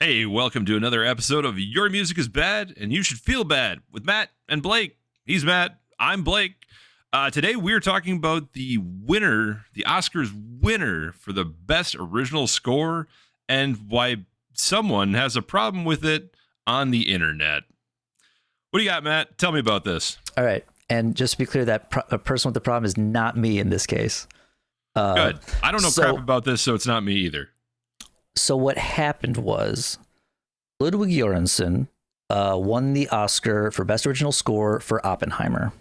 Hey, welcome to another episode of Your Music is Bad and You Should Feel Bad with Matt and Blake. He's Matt. I'm Blake. Today we're talking about the winner, the Oscars winner for the best original score and why someone has a problem with it on the internet. What do you got, Matt? Tell me about this. All right. And just to be clear, that a person with the problem is not me in this case. Good. I don't know crap about this, so it's not me either. So what happened was Ludwig Goransson won the Oscar for Best Original Score for Oppenheimer.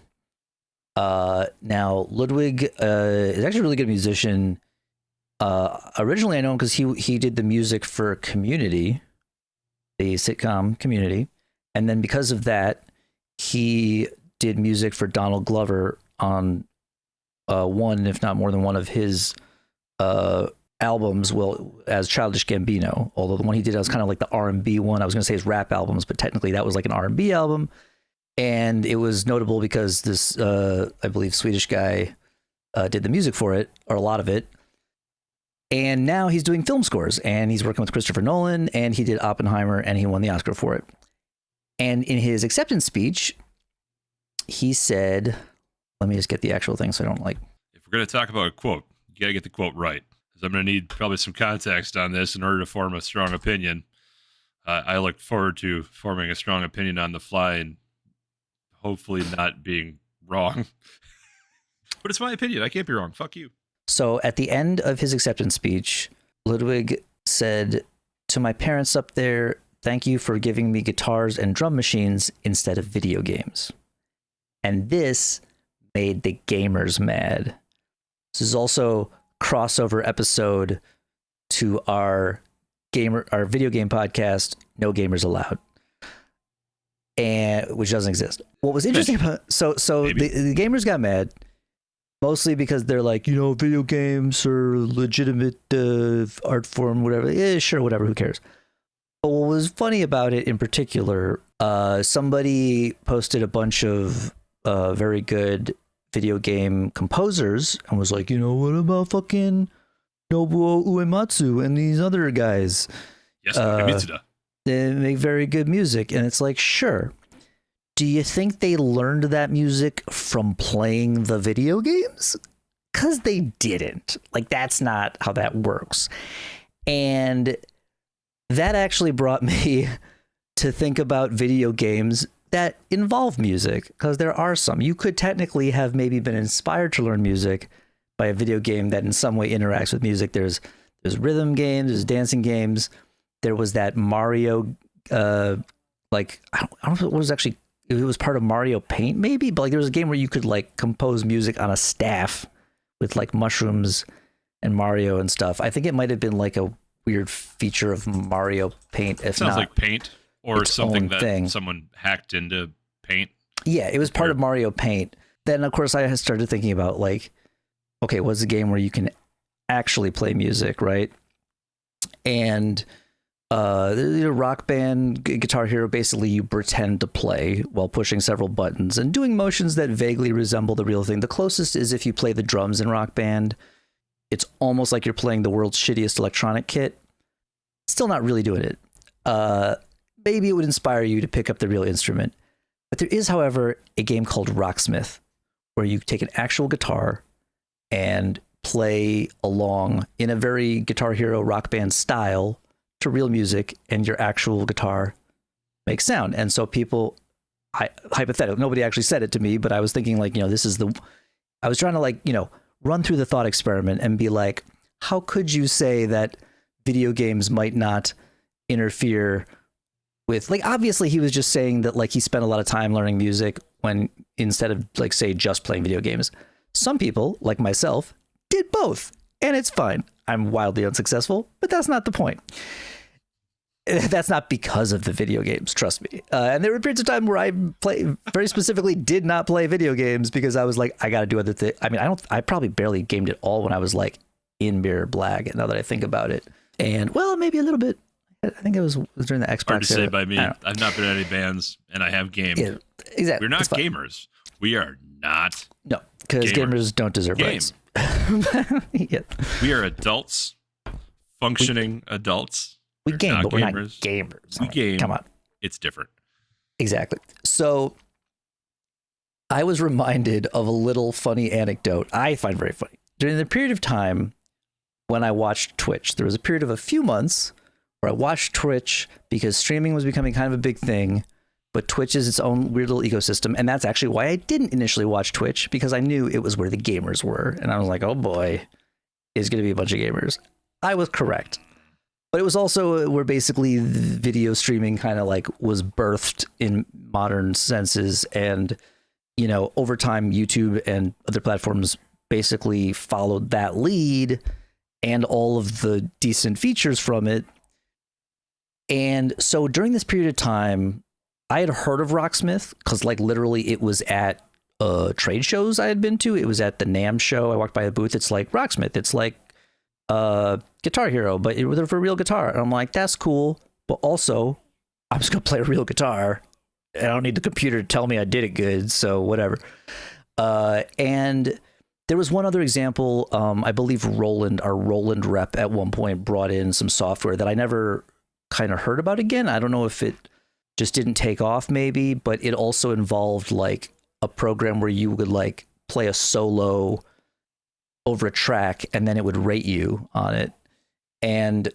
Now, Ludwig is actually a really good musician. Originally, I know him because he did the music for Community, the sitcom Community. And then because of that, he did music for Donald Glover on one, if not more than one of his albums, well, as Childish Gambino, although the one he did was kind of like the R&B one. I was going to say his rap albums, but technically that was like an R&B album. And it was notable because this, I believe, Swedish guy did the music for it, or a lot of it. And now he's doing film scores, and he's working with Christopher Nolan, and he did Oppenheimer, and he won the Oscar for it. And in his acceptance speech, he said, let me just get the actual thing so I don't like... If we're going to talk about a quote, you got to get the quote right. I'm going to need probably some context on this in order to form a strong opinion. I look forward to forming a strong opinion on the fly and hopefully not being wrong. But it's my opinion. I can't be wrong. Fuck you. So at the end of his acceptance speech, Ludwig said, "To my parents up there, thank you for giving me guitars and drum machines instead of video games." And this made the gamers mad. This is also crossover episode to our video game podcast, No Gamers Allowed, and which doesn't exist. What was interesting about the gamers got mad mostly because they're like, video games are legitimate art form, whatever. Yeah, sure, whatever. Who cares? But what was funny about it in particular, somebody posted a bunch of very good video game composers and was like, what about fucking Nobuo Uematsu and these other guys? Yes, Mitsuda. They make very good music. And it's like, sure. Do you think they learned that music from playing the video games? Because they didn't. Like, that's not how that works. And that actually brought me to think about video games that involve music, because there are some. You could technically have maybe been inspired to learn music by a video game that in some way interacts with music. There's rhythm games, there's dancing games. There was that Mario, I don't know if it was actually, it was part of Mario Paint maybe, but like there was a game where you could like compose music on a staff with like mushrooms and Mario and stuff. I think it might have been like a weird feature of Mario Paint. If sounds not, like Paint. Or something that thing. Someone hacked into Paint. Yeah, it was part of Mario Paint. Then, of course, I started thinking about, like, okay, what's a game where you can actually play music, right? And Rock Band, Guitar Hero, basically you pretend to play while pushing several buttons and doing motions that vaguely resemble the real thing. The closest is if you play the drums in Rock Band. It's almost like you're playing the world's shittiest electronic kit. Still not really doing it. Maybe it would inspire you to pick up the real instrument. But there is, however, a game called Rocksmith, where you take an actual guitar and play along in a very Guitar Hero Rock Band style to real music, and your actual guitar makes sound. And so people, hypothetically, nobody actually said it to me, but I was thinking like, I was trying to run through the thought experiment and be like, how could you say that video games might not interfere with, like, obviously he was just saying that like he spent a lot of time learning music when instead of like say just playing video games. Some people like myself did both, and it's fine. I'm wildly unsuccessful, but that's not the point. That's not because of the video games, trust me. And there were periods of time where I very specifically did not play video games because I was like, I got to do other things. I mean, I probably barely gamed at all when I was like in Mirror Black. Now that I think about it, and well, maybe a little bit. I think it was during the Xbox. Hard to say by me. I've not been in any bands, and I have gamed. Yeah, exactly. We're not gamers. We are not. No, because gamers don't deserve rights. Yeah. We are adults, functioning adults. We We're game, not but we're not gamers. gamers. We game. Come on. It's different. Exactly. So I was reminded of a little funny anecdote I find very funny. During the period of time when I watched Twitch, there was a period of a few months where I watched Twitch because streaming was becoming kind of a big thing, but Twitch is its own weird little ecosystem. And that's actually why I didn't initially watch Twitch, because I knew it was where the gamers were. And I was like, oh boy, it's going to be a bunch of gamers. I was correct. But it was also where basically the video streaming kind of like was birthed in modern senses. And, you know, over time, YouTube and other platforms basically followed that lead and all of the decent features from it. And so during this period of time, I had heard of Rocksmith because like literally it was at trade shows I had been to. It was at the NAMM show. I walked by the booth. It's like Rocksmith. It's like Guitar Hero, but it was for a real guitar. And I'm like, that's cool. But also, I'm just going to play a real guitar. I don't need the computer to tell me I did it good. So whatever. And there was one other example. I believe our Roland rep at one point brought in some software that I never kind of heard about again. I don't know if it just didn't take off maybe, but it also involved like a program where you would like play a solo over a track and then it would rate you on it. And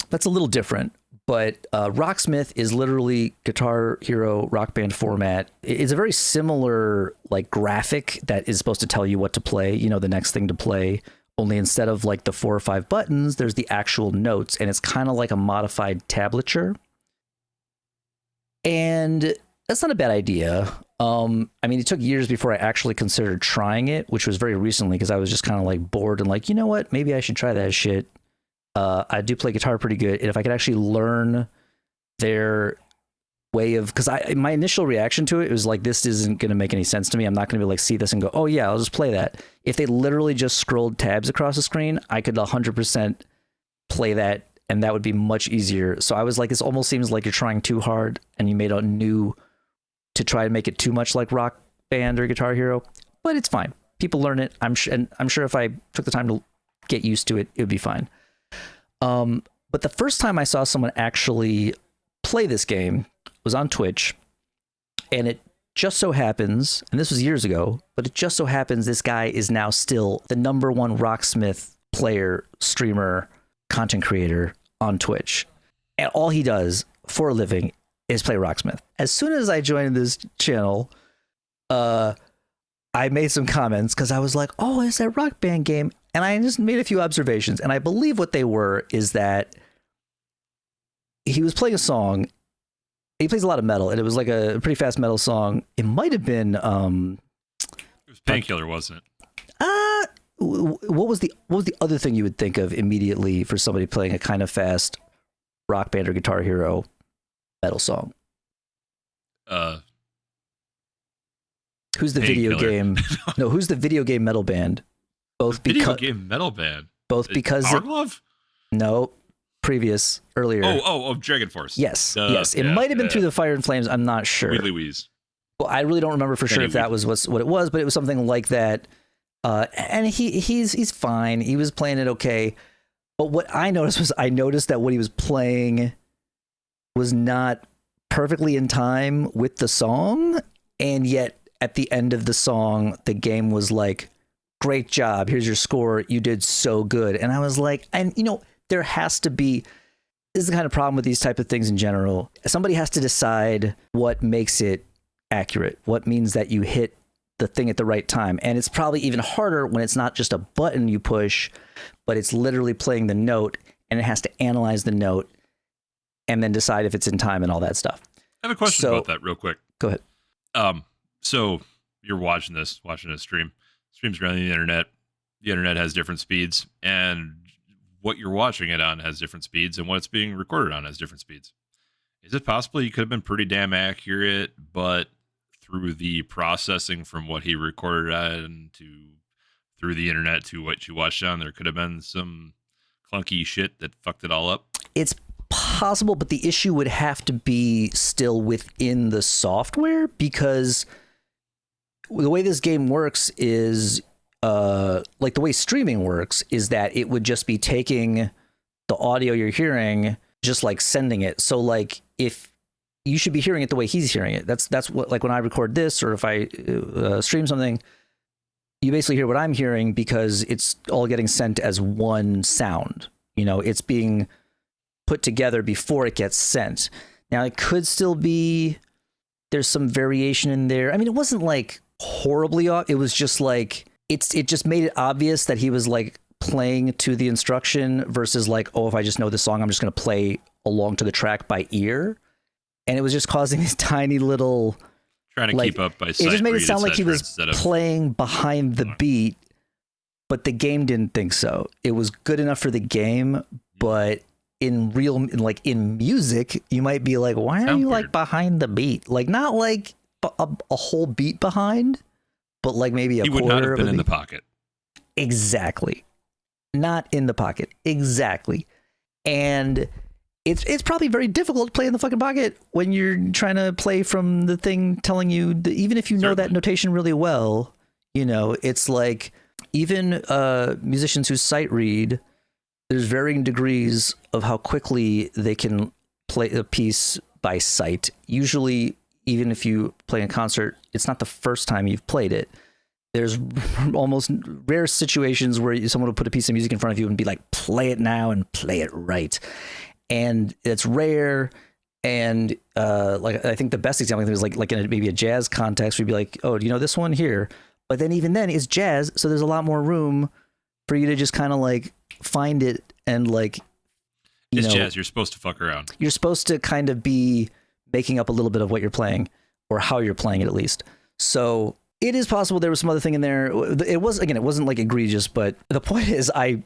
that's a little different, but Rocksmith is literally Guitar Hero Rock Band format. It's a very similar like graphic that is supposed to tell you what to play, you know, the next thing to play, only instead of like the 4 or 5 buttons, there's the actual notes, and it's kind of like a modified tablature. And that's not a bad idea. I mean, it took years before I actually considered trying it, which was very recently because I was just kind of like bored and like, you know what, maybe I should try that shit. I do play guitar pretty good. And if I could actually learn their way of, because my initial reaction to it was like, this isn't going to make any sense to me. I'm not going to be like, see this and go, oh yeah, I'll just play that. If they literally just scrolled tabs across the screen, I could 100% play that. And that would be much easier. So I was like, this almost seems like you're trying too hard and you made a new to try and make it too much like Rock Band or Guitar Hero, but it's fine. People learn it. I'm sure if I took the time to get used to it, it would be fine. But the first time I saw someone actually play this game was on Twitch, and it just so happens, and this was years ago, but it just so happens this guy is now still the #1 Rocksmith player, streamer, content creator on Twitch. And all he does for a living is play Rocksmith. As soon as I joined this channel, I made some comments because I was like, oh, it's that Rock Band game. And I just made a few observations. And I believe what they were is that he was playing a song. He plays a lot of metal, and it was like a pretty fast metal song. It might have been It was Painkiller, wasn't it? What was the other thing you would think of immediately for somebody playing a kind of fast Rock Band or Guitar Hero metal song? Who's the video game? No, who's the video game metal band? Both video game metal band. Both because Power Glove? No, previous earlier. Oh, Dragon Force. Yes, yes. It might have been Through the Fire and Flames. I'm not sure. Wheedly Wheeze. Well, I really don't remember for sure if that was what it was, but it was something like that. And he's fine. He was playing it okay. But what I noticed was that what he was playing was not perfectly in time with the song, and yet at the end of the song, the game was like, great job, here's your score, you did so good. And I was like, and you know, there has to be, this is the kind of problem with these type of things in general. Somebody has to decide what makes it accurate, what means that you hit the thing at the right time. And it's probably even harder when it's not just a button you push, but it's literally playing the note, and it has to analyze the note and then decide if it's in time and all that stuff. I have a question about that real quick. Go ahead. So you're watching a stream. Stream's running the internet. The internet has different speeds, and what you're watching it on has different speeds, and what it's being recorded on has different speeds. Is it possible you could have been pretty damn accurate, but through the processing from what he recorded on to through the internet to what you watched on, there could have been some clunky shit that fucked it all up? It's possible, but the issue would have to be still within the software, because the way this game works is like the way streaming works is that it would just be taking the audio you're hearing just like sending it. So like if you should be hearing it the way he's hearing it. That's what, like when I record this or if I stream something, you basically hear what I'm hearing because it's all getting sent as one sound. You know, it's being put together before it gets sent. Now it could still be, there's some variation in there. I mean, it wasn't like horribly off. It was just like, it just made it obvious that he was like playing to the instruction versus like, oh, if I just know the song, I'm just going to play along to the track by ear. And it was just causing these tiny little, trying to keep up by sight. It just made it sound like he was playing behind the beat, but the game didn't think so. It was good enough for the game, but in music, you might be like, why are you like behind the beat? Like not like a whole beat behind, but like maybe a quarter. He would not have been in the pocket. Exactly. Not in the pocket. Exactly. And it's probably very difficult to play in the fucking pocket when you're trying to play from the thing telling you that even if you know that notation really well, you know, it's like even musicians who sight read, there's varying degrees of how quickly they can play a piece by sight. Usually, even if you play a concert, it's not the first time you've played it. There's almost rare situations where someone will put a piece of music in front of you and be like, play it now and play it right. And it's rare. And like I think the best example is like in maybe a jazz context, we'd be like, oh, do you know this one here? But then even then it's jazz. So there's a lot more room for you to just kind of like find it and like, it's jazz. You're supposed to fuck around. You're supposed to kind of be making up a little bit of what you're playing or how you're playing it at least. So it is possible there was some other thing in there. It wasn't like egregious, but the point is I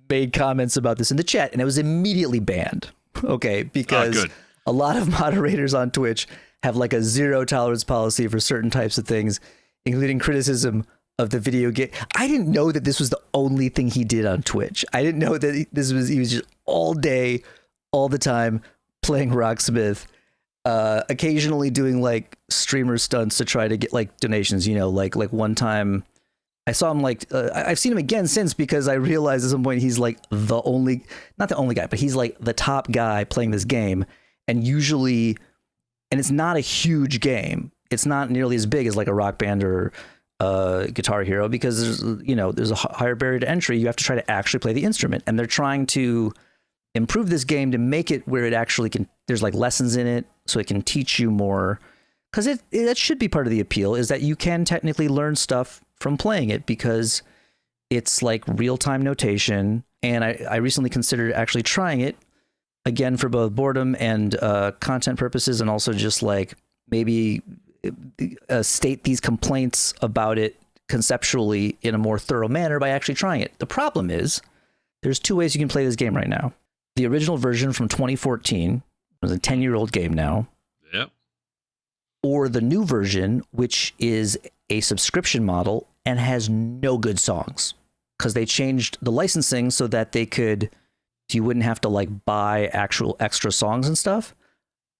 made comments about this in the chat and it was immediately banned. Okay. Because a lot of moderators on Twitch have like a zero tolerance policy for certain types of things, including criticism of the video game. I didn't know that this was the only thing he did on Twitch. I didn't know that he was just all day, all the time playing Rocksmith, occasionally doing like streamer stunts to try to get like donations, you know, like one time I saw him like, I've seen him again since because I realized at some point he's like not the only guy, but he's like the top guy playing this game. And usually, and it's not a huge game. It's not nearly as big as like a Rock Band or Guitar Hero because there's a higher barrier to entry. You have to try to actually play the instrument, and they're trying to improve this game to make it where it actually can. There's like lessons in it, so it can teach you more. Because that should be part of the appeal is that you can technically learn stuff from playing it because it's like real-time notation. And I recently considered actually trying it again for both boredom and content purposes, and also just like maybe state these complaints about it conceptually in a more thorough manner by actually trying it. The problem is there's two ways you can play this game right now. The original version from 2014 was a 10-year-old game now. Yep. Or the new version, which is a subscription model and has no good songs because they changed the licensing so that you wouldn't have to like buy actual extra songs and stuff.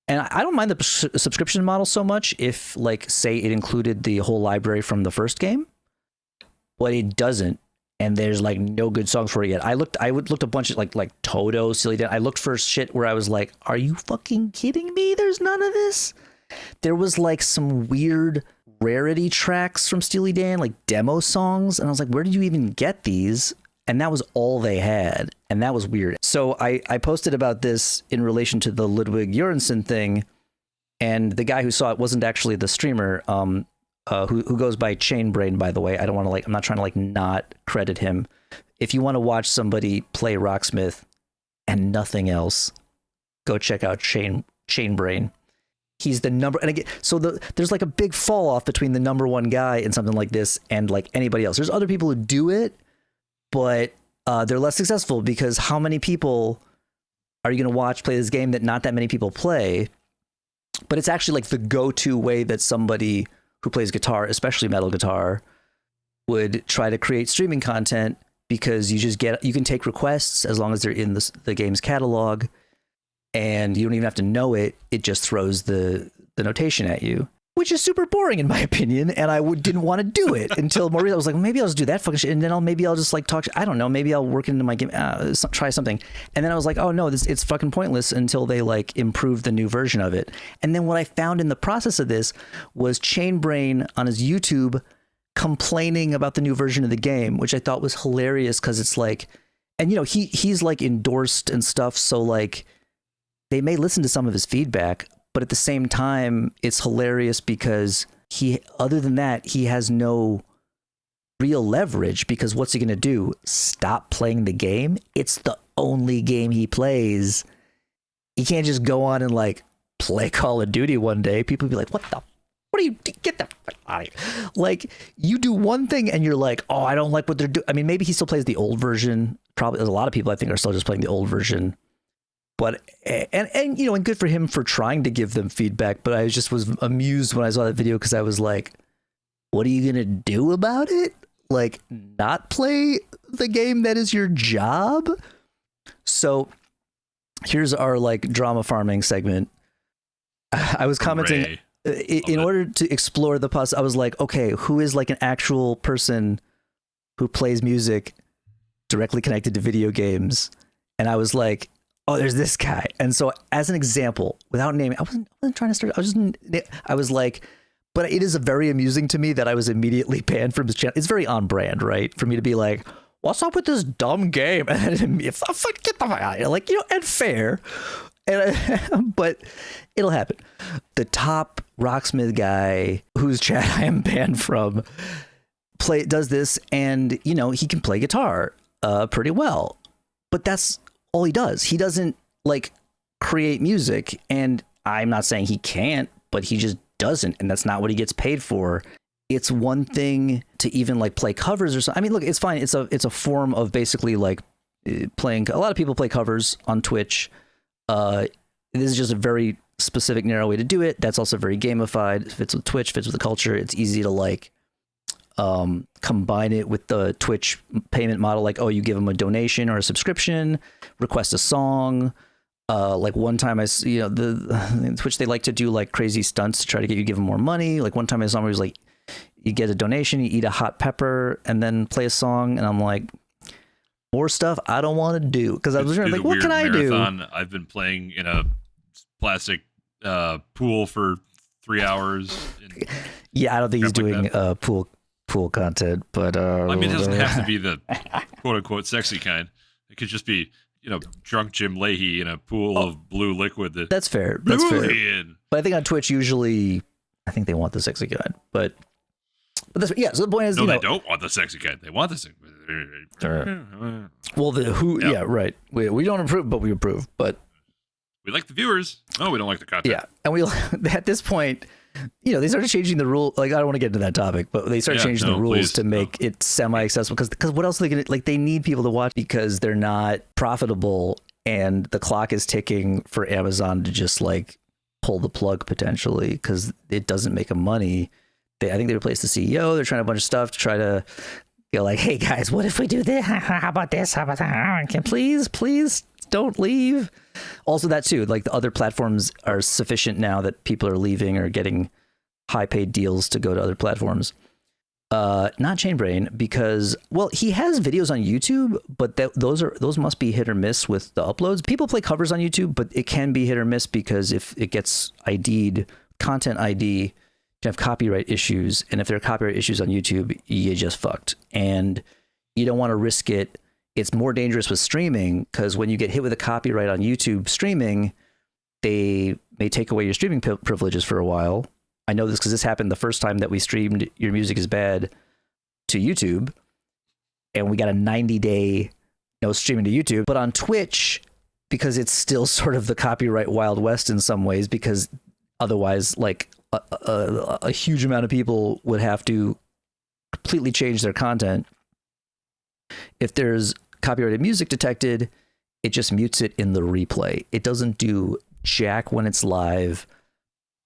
And I don't mind the subscription model so much if, like, say it included the whole library from the first game, but it doesn't. And there's like no good songs for it yet. I looked a bunch of like Toto, Silly Dan. I looked for shit where I was like, are you fucking kidding me? There's none of this. There was like some weird rarity tracks from Steely Dan, like demo songs. And I was like, where did you even get these? And that was all they had. And that was weird. So I posted about this in relation to the Ludwig Goransson thing. And the guy who saw it wasn't actually the streamer, who goes by Chainbrain, by the way. I'm not trying to not credit him. If you want to watch somebody play Rocksmith and nothing else, go check out Chainbrain. He's the number, and again, so there's like a big fall off between the number one guy in something like this and like anybody else. There's other people who do it, but they're less successful because how many people are you going to play this game that not that many people play? But it's actually like the go-to way that somebody who plays guitar, especially metal guitar, would try to create streaming content because you can take requests as long as they're in the game's catalog, and you don't even have to know it. It just throws the notation at you, which is super boring in my opinion. And I didn't want to do it until more. I was like, maybe I'll just do that fucking shit, and then maybe I'll just like talk. I don't know. Maybe I'll work into my game, try something. And then I was like, oh no, it's fucking pointless until they like improve the new version of it. And then what I found in the process of this was Chainbrain on his YouTube complaining about the new version of the game, which I thought was hilarious because it's like, and you know, he's like endorsed and stuff, so like they may listen to some of his feedback, but at the same time, it's hilarious because other than that, he has no real leverage, because what's he going to do? Stop playing the game? It's the only game he plays. He can't just go on and like play Call of Duty one day. People be like, what do you get the fuck out of here? Like, you do one thing and you're like, oh, I don't like what they're doing. I mean, maybe he still plays the old version. Probably a lot of people I think are still just playing the old version. But and you know, and good for him for trying to give them feedback. But I just was amused when I saw that video because I was like, what are you gonna do about it? Like, not play the game that is your job? So here's our like drama farming segment. I was commenting in order to explore the I was like, okay, who is like an actual person who plays music directly connected to video games? And I was like, oh, there's this guy. And so as an example, without naming, I wasn't trying to start. I was like, but it is very amusing to me that I was immediately banned from his channel. It's very on brand, right? For me to be like, what's up with this dumb game? And if I get the fuck out of here, like, you know, and fair. And but it'll happen. The top Rocksmith guy whose chat I am banned from does this, and you know, he can play guitar pretty well, but that's all he does. He doesn't like create music, and I'm not saying he can't, but he just doesn't, and that's not what he gets paid for. It's one thing to even like play covers or something. I mean, look, it's fine. It's a form of basically like playing. A lot of people play covers on Twitch. This is just a very specific, narrow way to do it. That's also very gamified. Fits with Twitch, fits with the culture. It's easy to like combine it with the Twitch payment model. Like, oh, you give them a donation or a subscription, request a song. Like one time the Twitch, they like to do like crazy stunts to try to get you to give them more money. Like one time I saw somebody was like, you get a donation, you eat a hot pepper, and then play a song. And I'm like, more stuff I don't want to do, because I was like, what can I do? I've been playing in a plastic pool for 3 hours. Yeah, I don't think he's doing pool content, but I mean, it doesn't have to be the quote unquote sexy kind. It could just be, you know, drunk Jim Leahy in a pool of blue liquid. That's fair. That's fair. But I think on Twitch, usually, I think they want the sexy kind. But that's, yeah. So the point is, no, they don't want the sexy kind. They want the sexy. Well, yeah, right. We don't approve, but we approve. But we like the viewers. Oh, we don't like the content. Yeah, and we at this point, you know, they started changing the rule. Like, I don't want to get into that topic, but they started changing the rules to make it semi-accessible. Because what else are they going to, like, they need people to watch because they're not profitable, and the clock is ticking for Amazon to just like pull the plug potentially because it doesn't make them money. I think they replaced the CEO. They're trying a bunch of stuff to try to go like, hey guys, what if we do this? How about this? How about that? Can please don't leave. Also that too, like the other platforms are sufficient now that people are leaving or getting high paid deals to go to other platforms. Not Chainbrain, because, well, he has videos on YouTube, but those must be hit or miss with the uploads. People play covers on YouTube, but it can be hit or miss because if it gets ID'd, content ID, you have copyright issues. And if there are copyright issues on YouTube, you just fucked. And you don't want to risk it. It's more dangerous with streaming because when you get hit with a copyright on YouTube streaming, they may take away your streaming privileges for a while. I know this because this happened the first time that we streamed Your Music is Bad to YouTube, and we got a 90-day no streaming to YouTube. But on Twitch, because it's still sort of the copyright Wild West in some ways, because otherwise, like a huge amount of people would have to completely change their content. If there's copyrighted music detected, it just mutes it in the replay. It doesn't do jack when it's live.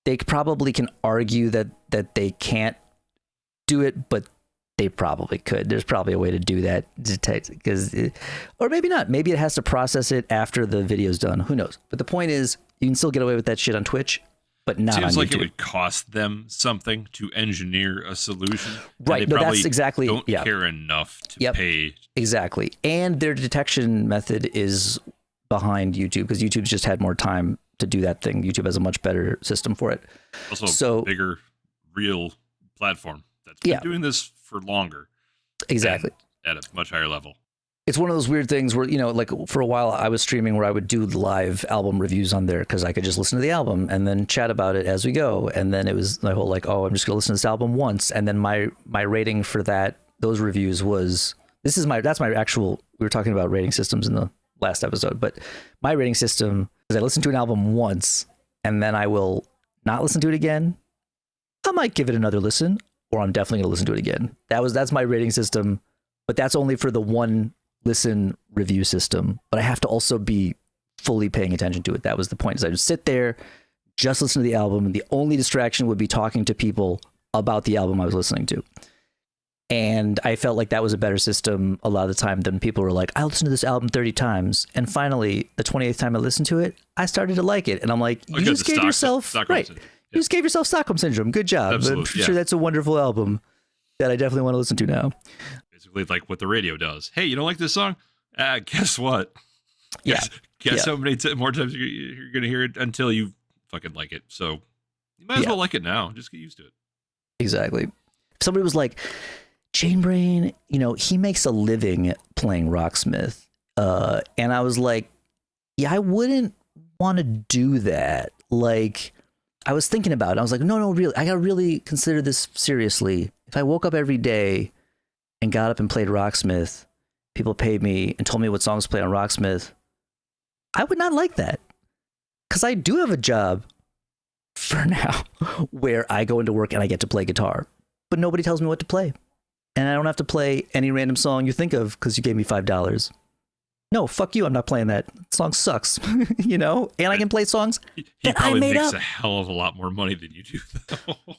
They probably can argue that they can't do it, but they probably could. There's probably a way to do that, or maybe not. Maybe it has to process it after the video's done. Who knows? But the point is, you can still get away with that shit on Twitch. but not Seems on like YouTube. it would cost them something to engineer a solution. Right. And they No, probably that's exactly don't care enough to pay. Exactly. And their detection method is behind YouTube because YouTube's just had more time to do that thing. YouTube has a much better system for it. Also, bigger, real platform that's been doing this for longer. Exactly. At a much higher level. It's one of those weird things where, you know, like for a while I was streaming where I would do live album reviews on there because I could just listen to the album and then chat about it as we go. And then it was the whole like, oh, I'm just gonna listen to this album once. And then my rating for those reviews was, that's my actual, we were talking about rating systems in the last episode, but my rating system is I listen to an album once and then I will not listen to it again. I might give it another listen, or I'm definitely gonna listen to it again. That's my rating system, but that's only for the one listen review system, but I have to also be fully paying attention to it. That was the point, is I would sit there, just listen to the album, and the only distraction would be talking to people about the album I was listening to. And I felt like that was a better system a lot of the time than people were like, I listened to this album 30 times. And finally, the 28th time I listened to it, I started to like it. And I'm like, you just gave yourself, right. You just gave yourself Stockholm Syndrome. Good job. Absolutely, I'm sure that's a wonderful album that I definitely want to listen to now. Basically like what the radio does. Hey, you don't like this song? Guess what? Guess how many more times you're going to hear it until you fucking like it. So you might as well like it now. Just get used to it. Exactly. If somebody was like, Chainbrain, you know, he makes a living playing Rocksmith. And I was like, yeah, I wouldn't want to do that. Like, I was thinking about it. I was like, no, really, I got to really consider this seriously. If I woke up every day and got up and played Rocksmith, people paid me and told me what songs to play on Rocksmith, I would not like that. Because I do have a job for now where I go into work and I get to play guitar, but nobody tells me what to play. And I don't have to play any random song you think of because you gave me $5. No, fuck you. I'm not playing that. Song sucks, you know? And I can play songs that I made up. He probably makes a hell of a lot more money than you do, though.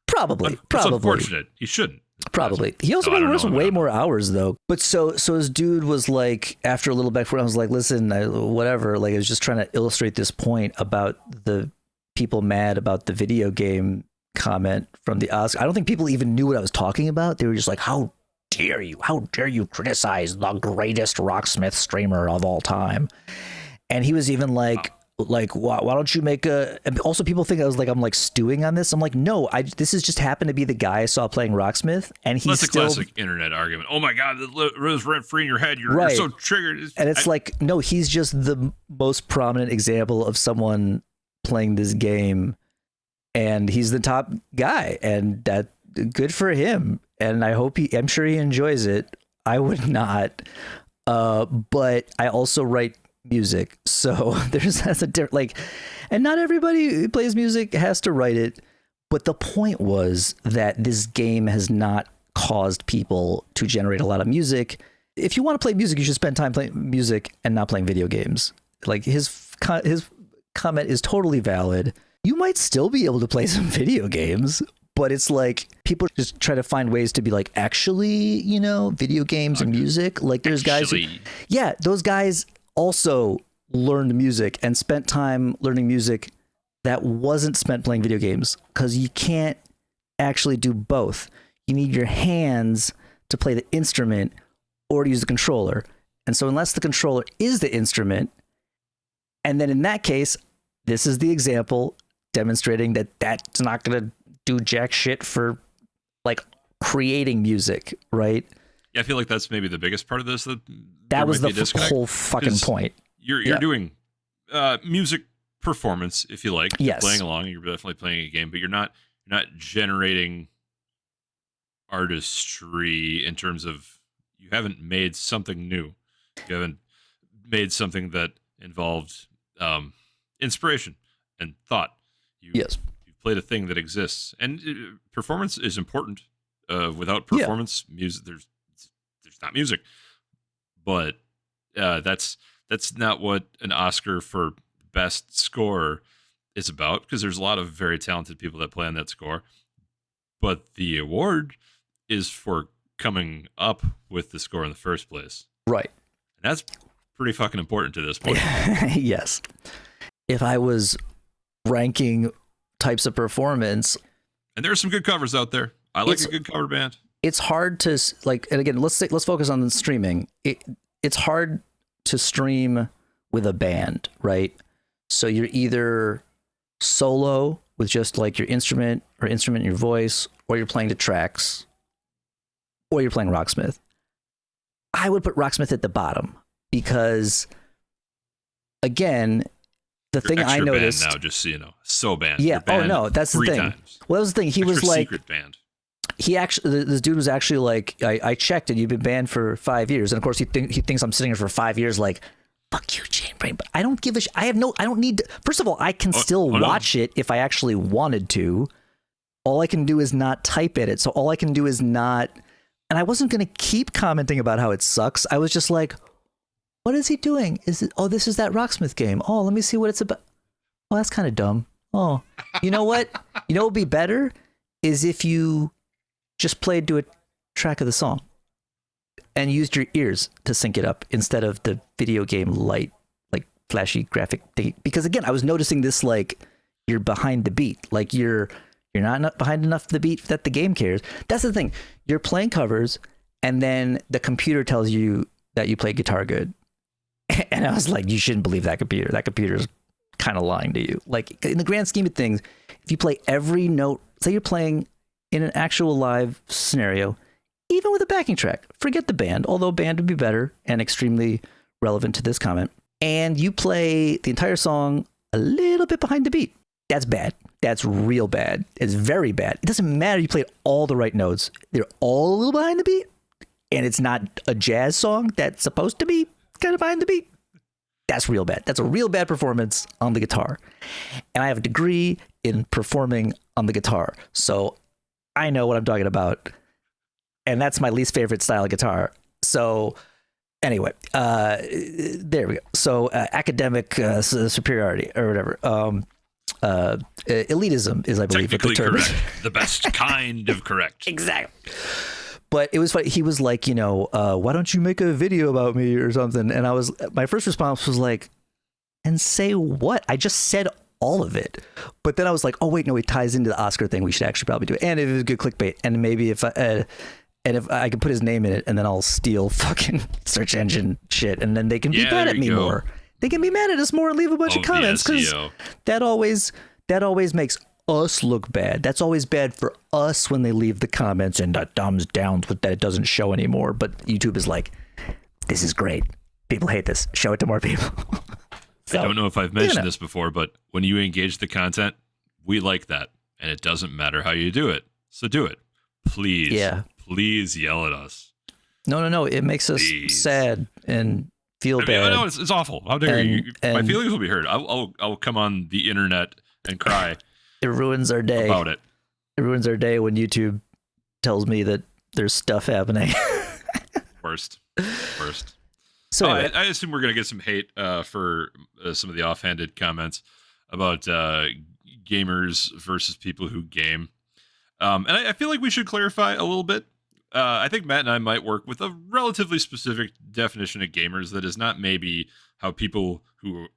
Probably. It's unfortunate. He shouldn't. Probably. He also works way more hours, though. But so his dude was like, after a little back, I was like, listen, whatever. Like, I was just trying to illustrate this point about the people mad about the video game comment from the Oscar. I don't think people even knew what I was talking about. They were just like, how dare you criticize the greatest Rocksmith streamer of all time? And he was even like why don't you make a, and also people think I'm like stewing on this. I'm like, no, this is just happened to be the guy I saw playing Rocksmith, and he's still, that's a classic internet argument. Oh my god, it lives rent free in your head. You're so triggered. And it's like, no, he's just the most prominent example of someone playing this game, and he's the top guy, and that good for him. And I'm sure he enjoys it. I would not. But I also write music. So that's a different, like, and not everybody who plays music has to write it. But the point was that this game has not caused people to generate a lot of music. If you want to play music, you should spend time playing music and not playing video games. Like his comment is totally valid. You might still be able to play some video games, but it's like people just try to find ways to be like, actually, you know, video games and music. Like there's guys those guys also learned music and spent time learning music that wasn't spent playing video games, because you can't actually do both. You need your hands to play the instrument or to use the controller. And so unless the controller is the instrument, and then in that case, this is the example demonstrating that that's not going to do jack shit for like creating music, right? Yeah, I feel like that's maybe the biggest part of this. That was the whole fucking point. You're doing music performance, if you like. Yes. You're playing along, you're definitely playing a game, but you're not generating artistry in terms of, you haven't made something new. You haven't made something that involved inspiration and thought. You played a thing that exists, and performance is important. Without performance, music, there's not music. But that's not what an Oscar for best score is about, because there's a lot of very talented people that play on that score. But the award is for coming up with the score in the first place. Right. And that's pretty fucking important to this point. Yes. If I was ranking types of performance. And there are some good covers out there. I like It's- a good cover band. It's hard to like, and again, let's focus on the streaming. It's hard to stream with a band, right? So you're either solo with just like your instrument and your voice, or you're playing the tracks, or you're playing Rocksmith. I would put Rocksmith at the bottom because, again, the thing I noticed band now, just so you know, so band. Yeah. You're banned no, that's the 3 thing. times. Well, that was the thing. He was like, secret band. he actually, this dude was actually like, I checked it. You've been banned for 5 years, and of course he thinks I'm sitting here for 5 years, like, fuck you, Chainbrain. But I don't give a I don't need to. First of all, I can still watch it if I actually wanted to. All I can do is not type at it. So all I can do is not. And I wasn't going to keep commenting about how it sucks. I was just like, what is he doing? This is that Rocksmith game. Oh, let me see what it's about. Oh, that's kind of dumb. Oh, you know what? You know what would be better is if you just played to a track of the song and used your ears to sync it up instead of the video game light, like flashy graphic thing. Because again, I was noticing this, like, you're behind the beat. Like you're not behind enough the beat that the game cares. That's the thing. You're playing covers and then the computer tells you that you play guitar good. And I was like, you shouldn't believe that computer. That computer's kind of lying to you. Like, in the grand scheme of things, if you play every note, say you're playing in an actual live scenario, even with a backing track, forget the band, although band would be better and extremely relevant to this comment, and you play the entire song a little bit behind the beat, that's bad. That's real bad. It's very bad. It doesn't matter. You played all the right notes. They're all a little behind the beat, and it's not a jazz song that's supposed to be kind of behind the beat. That's real bad. That's a real bad performance on the guitar. And I have a degree in performing on the guitar, so I know what I'm talking about. And that's my least favorite style of guitar. So anyway, there we go. So academic superiority or whatever. Elitism is, I believe, technically what the term correct. is. The best kind of correct. Exactly. But it was funny. He was like, why don't you make a video about me or something? And my first response was like, and say what? I just said all of it. But then I was like, oh wait, no, it ties into the Oscar thing. We should actually probably do it. And it was good clickbait. And maybe if I could put his name in it, and then I'll steal fucking search engine shit, and then they can be mad at me more. They can be mad at us more and leave a bunch of comments, because that always makes us look bad. That's always bad for us when they leave the comments and the thumbs down with that it doesn't show anymore. But YouTube is like, this is great. People hate this. Show it to more people. So, I don't know if I've mentioned this before, but when you engage the content, we like that. And it doesn't matter how you do it. So do it. Please. Yeah. Please yell at us. No. It makes us sad and feel bad. No, it's awful. How dare you? My feelings will be hurt. I'll come on the internet and cry. It ruins our day. About it. It ruins our day when YouTube tells me that there's stuff happening. Worst. So anyway. I assume we're going to get some hate for some of the offhanded comments about gamers versus people who game. And I feel like we should clarify a little bit. I think Matt and I might work with a relatively specific definition of gamers that is not maybe how people who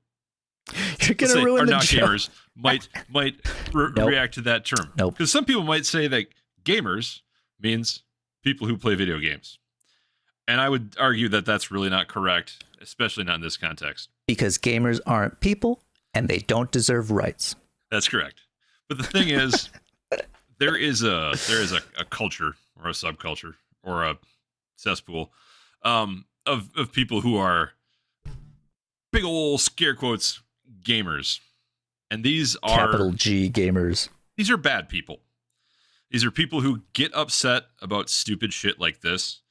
You're gonna ruin are the not joke. gamers might react to that term. Nope. Because some people might say that gamers means people who play video games. And I would argue that that's really not correct, especially not in this context. Because gamers aren't people and they don't deserve rights. That's correct. But the thing is, there is a culture or a subculture or a cesspool of people who are big ol' scare quotes gamers. And these are capital G gamers. These are bad people. These are people who get upset about stupid shit like this.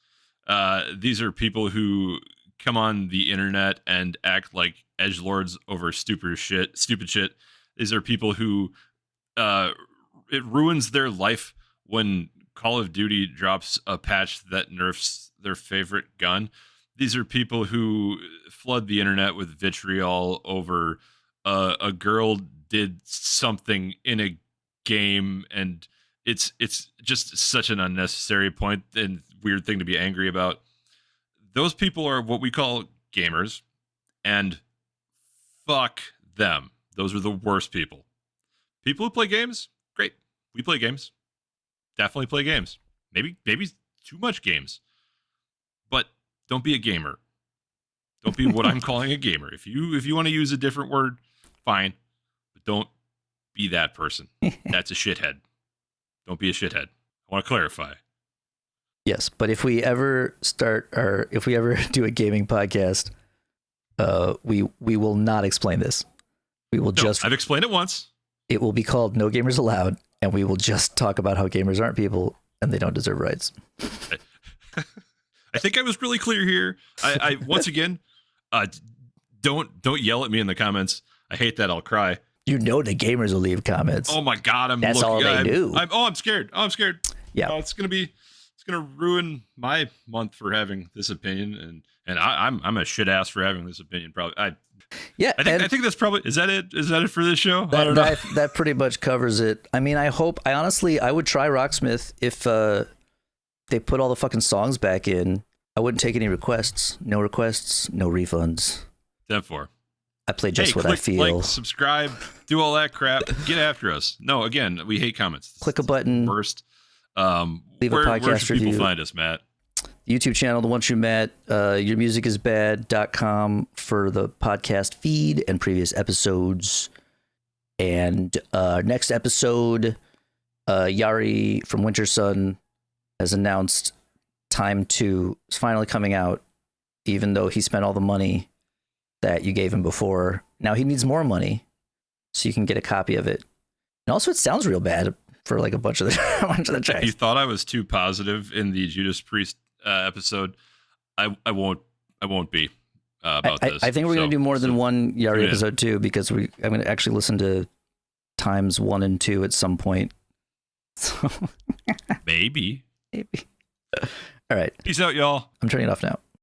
These are people who come on the internet and act like edgelords over stupid shit. These are people who it ruins their life when Call of Duty drops a patch that nerfs their favorite gun. These are people who flood the internet with vitriol over a girl did something in a game, and it's just such an unnecessary point and weird thing to be angry about. Those people are what we call gamers, and fuck them. Those are the worst people. People who play games, great. We play games. Definitely play games. Maybe too much games. But don't be a gamer. Don't be what I'm calling a gamer. If you want to use a different word, fine. But don't be that person. That's a shithead. Don't be a shithead. I want to clarify. Yes, but if we ever do a gaming podcast, we will not explain this. We will just. I've explained it once. It will be called No Gamers Allowed, and we will just talk about how gamers aren't people and they don't deserve rights. I think I was really clear here. I once again, don't yell at me in the comments. I hate that. I'll cry. The gamers will leave comments. Oh my god, That's all they do. I'm scared. I'm scared. Yeah, it's gonna ruin my month for having this opinion, and I'm a shit ass for having this opinion. Probably. I think that's probably is that it for this show? I don't know. That pretty much covers it. I mean, I honestly would try Rocksmith if they put all the fucking songs back in. I wouldn't take any requests. No requests, no refunds. 10-4. I play just what I feel. Like, subscribe, do all that crap. Get after us. No, again, we hate comments. Click a button. First, leave where a podcast should review. people find us, Matt? YouTube channel, The One True Matt, yourmusicisbad.com for the podcast feed and previous episodes. And next episode, Yari from Winter Sun has announced Time 2 is finally coming out, even though he spent all the money that you gave him before. Now he needs more money so you can get a copy of it. And also it sounds real bad for like a bunch of the tracks. You thought I was too positive in the Judas Priest episode. I won't be about this. I think we're going to do more than one Yari episode too, because I'm going to actually listen to times 1 and 2 at some point. So Maybe. All right. Peace out, y'all. I'm turning it off now.